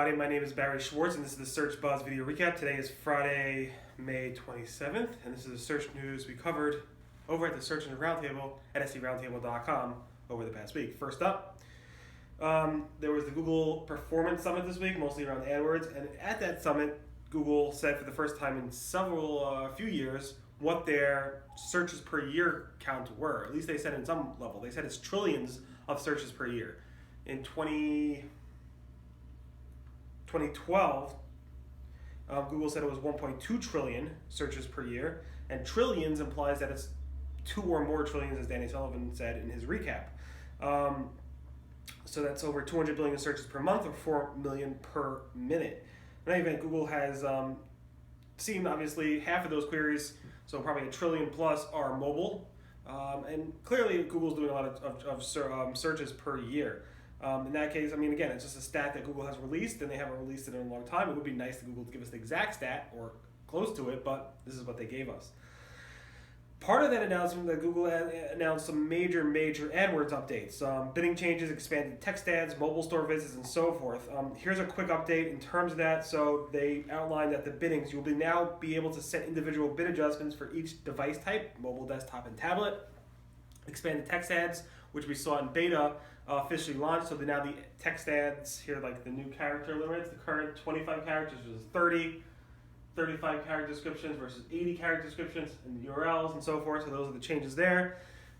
everybody. My name is Barry Schwartz, and this is the Search Buzz video recap. Today is Friday, May 27th, and this is the search news we covered over at the Search Engine Roundtable at scroundtable.com over the past week. First up, there was the Google Performance Summit this week, mostly around AdWords, and at that summit, Google said for the first time in few years what their searches per year count were. At least they said in some level. They said it's trillions of searches per year. In 2012, Google said it was 1.2 trillion searches per year, and trillions implies that it's 2 or more trillions, as Danny Sullivan said in his recap. So that's over 200 billion searches per month, or 4 million per minute. In any event, Google has seen obviously half of those queries, so probably 1 trillion plus are mobile, and clearly Google's doing a lot of searches per year. In that case, I mean, again, it's just a stat that Google has released, and they haven't released it in a long time. It would be nice to Google to give us the exact stat, or close to it, but this is what they gave us. Part of that announcement that Google announced some major AdWords updates, bidding changes, expanded text ads, mobile store visits, and so forth. Here's a quick update in terms of that. So they outlined that the biddings, you'll now be able to set individual bid adjustments for each device type, mobile, desktop, and tablet. Expanded text ads, which we saw in beta, officially launched. So now the text ads here, like the new character limits, the current 25 characters versus 30, 35 character descriptions versus 80 character descriptions, and the URLs and so forth. So those are the changes there.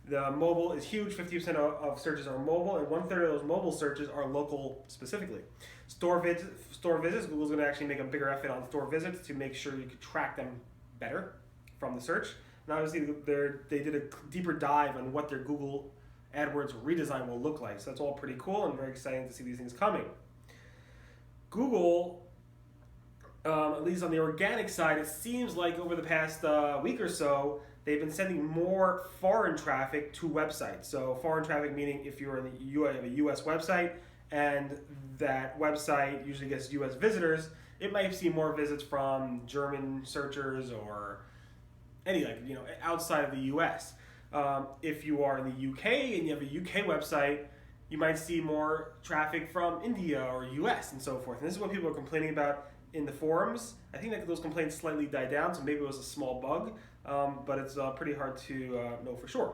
The mobile is huge. 50% of searches are mobile, and 1/3 of those mobile searches are local specifically. Store visits, Google's going to actually make a bigger effort on store visits to make sure you can track them better from the search. And obviously, they did a deeper dive on what their Google AdWords redesign will look like. So that's all pretty cool and very exciting to see these things coming. Google, at least on the organic side, it seems like over the past week or so, they've been sending more foreign traffic to websites. So foreign traffic meaning if you're in the you have a US website and that website usually gets US visitors, it might see more visits from German searchers or any outside of the US. If you are in the UK and you have a UK website, you might see more traffic from India or US and so forth. And this is what people are complaining about in the forums. I think that those complaints slightly died down, so maybe it was a small bug, but it's pretty hard to know for sure.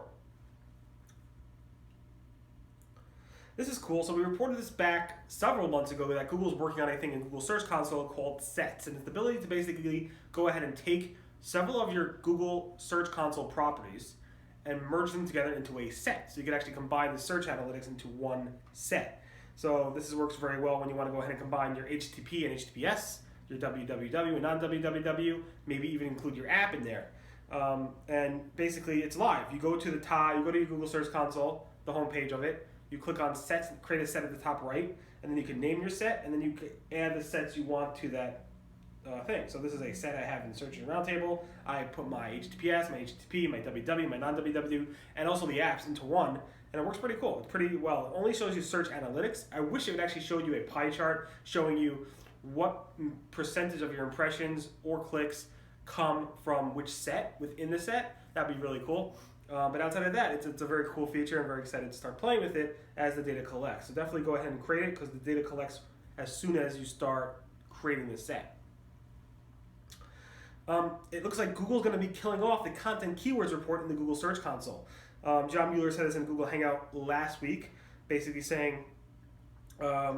This is cool. So we reported this back several months ago that Google's working on a thing in Google Search Console called Sets, and it's the ability to basically go ahead and take several of your Google Search Console properties and merge them together into a set. So you can actually combine the search analytics into one set. So this works very well when you want to go ahead and combine your HTTP and HTTPS, your www and non-www, maybe even include your app in there. And basically it's live. You go to the top, you go to your Google Search Console, the home page of it, you click on sets, create a set at the top right, and then you can name your set, and then you can add the sets you want to that thing. So this is a set I have in Search Engine Roundtable. I put my HTTPS, my HTTP, my www, my non-www, and also the apps into one, and it works pretty cool. It's pretty well. It only shows you search analytics. I wish it would actually show you a pie chart showing you what percentage of your impressions or clicks come from which set within the set. That'd be really cool. But outside of that, it's a very cool feature. I'm very excited to start playing with it as the data collects. So definitely go ahead and create it because the data collects as soon as you start creating the set. It looks like Google's going to be killing off the content keywords report in the Google Search Console. John Mueller said this in Google Hangout last week, basically saying, I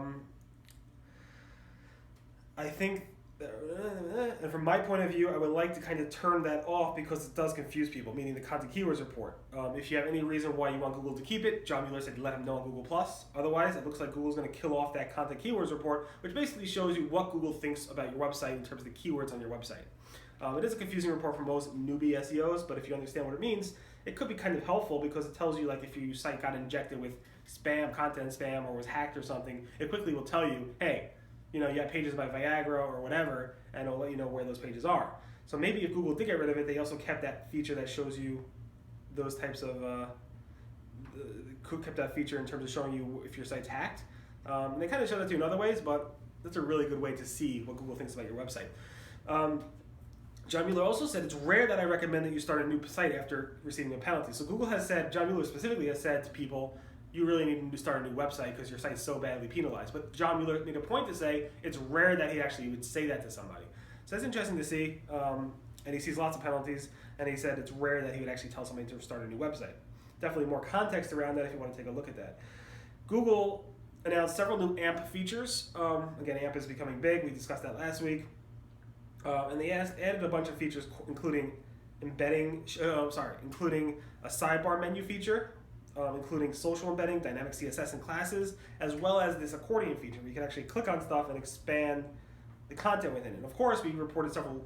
think, and from my point of view, I would like to kind of turn that off because it does confuse people, meaning the content keywords report. If you have any reason why you want Google to keep it, John Mueller said let him know on Google+. Otherwise, it looks like Google's going to kill off that content keywords report, which basically shows you what Google thinks about your website in terms of the keywords on your website. It is a confusing report for most newbie SEOs, but if you understand what it means, it could be kind of helpful because it tells you like if your site got injected with spam, content spam, or was hacked or something, it quickly will tell you, hey, you have pages by Viagra or whatever, and it'll let you know where those pages are. So maybe if Google did get rid of it, they also kept that feature that shows you those types of, kept that feature in terms of showing you if your site's hacked. And they kind of show that to you in other ways, but that's a really good way to see what Google thinks about your website. John Mueller also said, it's rare that I recommend that you start a new site after receiving a penalty. So Google has said, John Mueller specifically has said to people, you really need to start a new website because your site's so badly penalized. But John Mueller made a point to say it's rare that he actually would say that to somebody. So that's interesting to see. And he sees lots of penalties, and he said it's rare that he would actually tell somebody to start a new website. Definitely more context around that if you want to take a look at that. Google announced several new AMP features. Again, AMP is becoming big. We discussed that last week. And they added a bunch of features, including including a sidebar menu feature, including social embedding, dynamic CSS and classes, as well as this accordion feature where you can actually click on stuff and expand the content within it. And of course, we reported several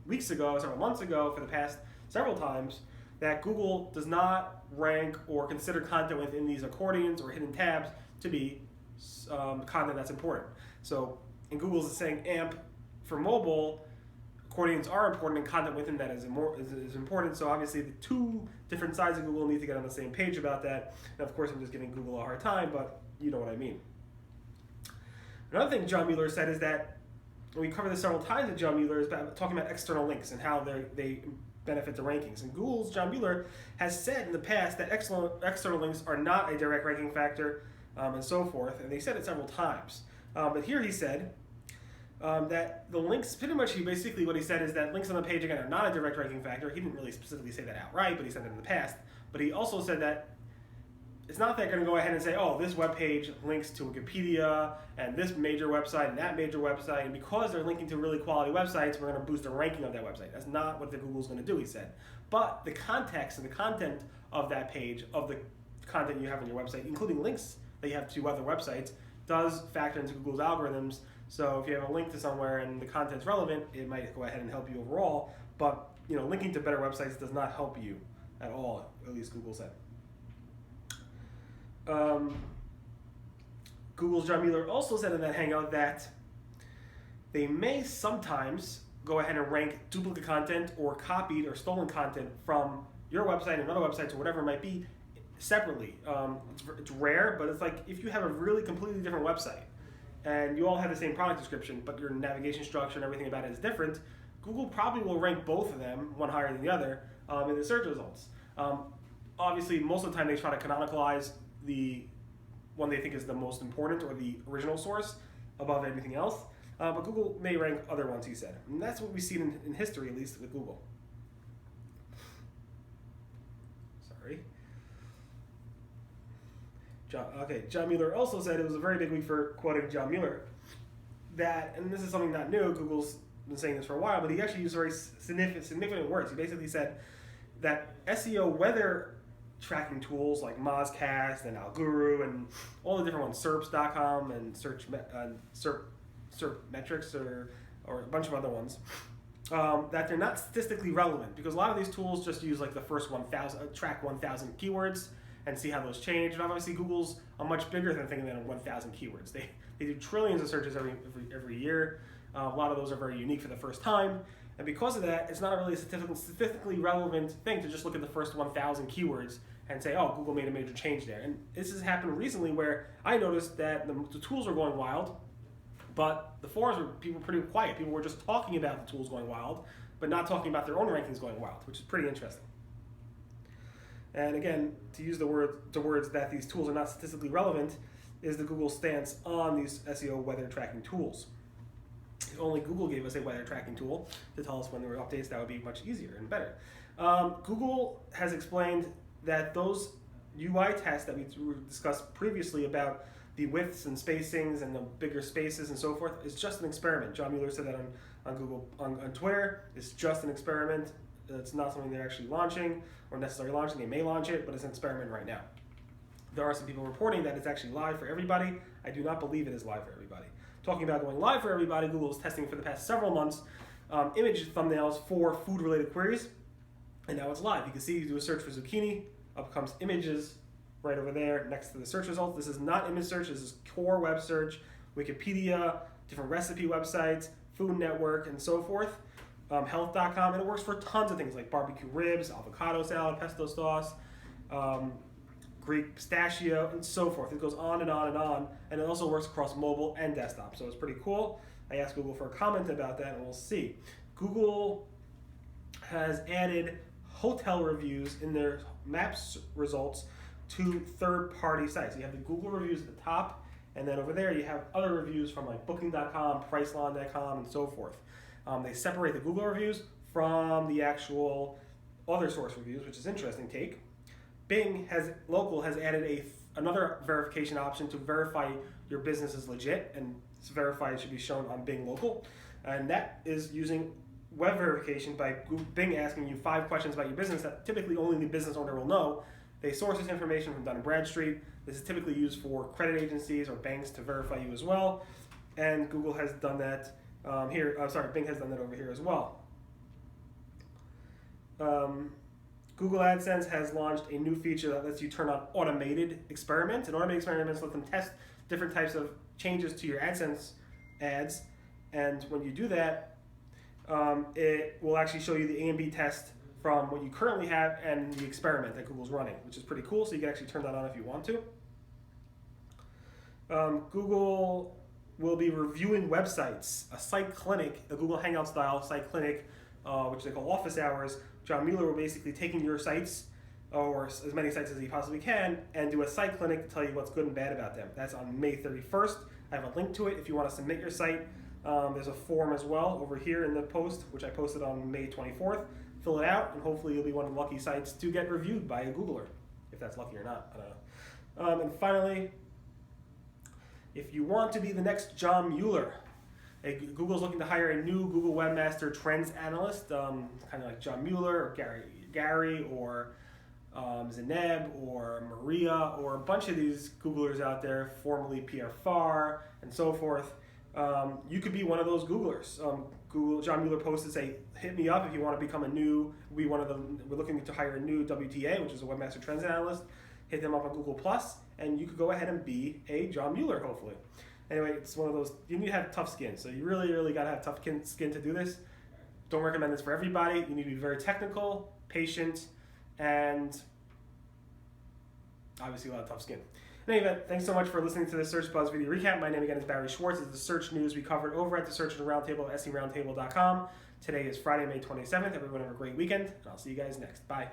months ago, for the past several times, that Google does not rank or consider content within these accordions or hidden tabs to be content that's important. So, and Google's saying AMP for mobile, accordions are important and content within that is important. So obviously the two different sides of Google need to get on the same page about that. And of course I'm just giving Google a hard time, but you know what I mean. Another thing John Mueller said is that, and we covered this several times with John Mueller, is about talking about external links and how they benefit the rankings. And Google's John Mueller has said in the past that external links are not a direct ranking factor and so forth, and they said it several times. But here he said that the links, basically what he said is that links on the page, again, are not a direct ranking factor. He didn't really specifically say that outright, but he said that in the past. But he also said that it's not that they're going to go ahead and say, oh, this web page links to Wikipedia and this major website and that major website, and because they're linking to really quality websites, we're going to boost the ranking of that website. That's not what the Google's going to do, he said. But the context and the content of that page, of the content you have on your website, including links that you have to other websites, does factor into Google's algorithms. So if you have a link to somewhere and the content's relevant, it might go ahead and help you overall. But linking to better websites does not help you at all, at least Google said. Google's John Mueller also said in that hangout that they may sometimes go ahead and rank duplicate content or copied or stolen content from your website and other websites or whatever it might be separately. It's rare, but it's like if you have a really completely different website and you all have the same product description, but your navigation structure and everything about it is different, Google probably will rank both of them, one higher than the other, in the search results. Obviously, most of the time they try to canonicalize the one they think is the most important or the original source above anything else. But Google may rank other ones, he said. And that's what we've seen in history, at least with Google. Sorry. John Mueller also said it was a very big week for quoting John Mueller. That, and this is something not new, Google's been saying this for a while, but he actually used very significant words. He basically said that SEO weather tracking tools like Mozcast and Alguru and all the different ones, SERPs.com and SERPmetrics or a bunch of other ones, that they're not statistically relevant because a lot of these tools just use like the first 1,000, track 1,000 keywords and see how those change. And obviously Google's a much bigger thing than 1,000 keywords. They do trillions of searches every year. A lot of those are very unique for the first time. And because of that, it's not a really statistically relevant thing to just look at the first 1,000 keywords and say, oh, Google made a major change there. And this has happened recently where I noticed that the tools were going wild, but the forums people were pretty quiet. People were just talking about the tools going wild, but not talking about their own rankings going wild, which is pretty interesting. And again, to use the words that these tools are not statistically relevant is the Google stance on these SEO weather tracking tools. If only Google gave us a weather tracking tool to tell us when there were updates, that would be much easier and better. Google has explained that those UI tests that we discussed previously about the widths and spacings and the bigger spaces and so forth is just an experiment. John Mueller said that on Twitter. It's just an experiment. It's not something they're actually launching or necessarily launching. They may launch it, but it's an experiment right now. There are some people reporting that it's actually live for everybody. I do not believe it is live for everybody. Talking about going live for everybody, Google is testing for the past several months image thumbnails for food-related queries, and now it's live. You can see you do a search for zucchini, up comes images right over there next to the search results. This is not image search, this is core web search, Wikipedia, different recipe websites, Food Network, and so forth, health.com, and it works for tons of things like barbecue ribs, avocado salad, pesto sauce, Greek pistachio, and so forth. It goes on and on and on, and it also works across mobile and desktop, so it's pretty cool. I asked Google for a comment about that, and we'll see. Google has added hotel reviews in their maps results to third-party sites. You have the Google reviews at the top, and then over there you have other reviews from like Booking.com, Priceline.com, and so forth. They separate the Google reviews from the actual other source reviews, which is an interesting take. Bing has added another verification option to verify your business is legit, and it's verified it should be shown on Bing Local, and that is using web verification by Bing asking you 5 questions about your business that typically only the business owner will know. They source this information from Dun & Bradstreet. This is typically used for credit agencies or banks to verify you as well, and Google has done that here. Bing has done that over here as well. Google AdSense has launched a new feature that lets you turn on automated experiments. And automated experiments let them test different types of changes to your AdSense ads. And when you do that, it will actually show you the A and B test from what you currently have and the experiment that Google's running, which is pretty cool. So you can actually turn that on if you want to. Google will be reviewing websites, a site clinic, a Google Hangout style site clinic, which they call office hours. John Mueller will basically taking your sites, or as many sites as he possibly can, and do a site clinic to tell you what's good and bad about them. That's on May 31st. I have a link to it if you want to submit your site. There's a form as well over here in the post, which I posted on May 24th. Fill it out, and hopefully you'll be one of the lucky sites to get reviewed by a Googler. If that's lucky or not, I don't know. And finally, if you want to be the next John Mueller, Google's looking to hire a new Google Webmaster Trends Analyst, kind of like John Mueller or Gary or Zeneb or Maria or a bunch of these Googlers out there, formerly Pierre Farr and so forth. You could be one of those Googlers. John Mueller posted, say, hit me up if you want to become we're looking to hire a new WTA, which is a Webmaster Trends Analyst. Hit them up on Google+, and you could go ahead and be a John Mueller, hopefully. Anyway, it's one of those, you need to have tough skin. So you really, really got to have tough skin to do this. Don't recommend this for everybody. You need to be very technical, patient, and obviously a lot of tough skin. In any event, thanks so much for listening to this Search Buzz video recap. My name again is Barry Schwartz. It's the search news we covered over at the Search and Roundtable at seroundtable.com. Today is Friday, May 27th. Everyone have a great weekend, and I'll see you guys next. Bye.